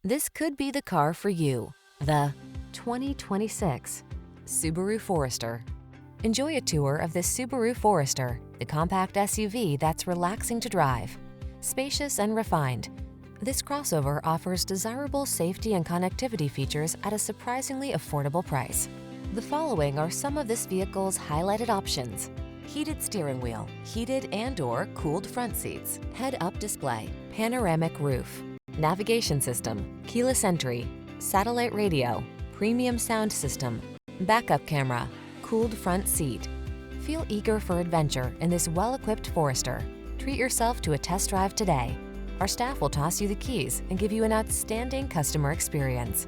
This could be the car for you. The 2026 Subaru Forester. Enjoy a tour of this Subaru Forester, the compact SUV that's relaxing to drive. Spacious and refined, this crossover offers desirable safety and connectivity features at a surprisingly affordable price. The following are some of this vehicle's highlighted options: heated steering wheel, heated and/or cooled front seats, head-up display, panoramic roof, navigation system, keyless entry, satellite radio, premium sound system, backup camera, cooled front seat. Feel eager for adventure in this well-equipped Forester. Treat yourself to a test drive today. Our staff will toss you the keys and give you an outstanding customer experience.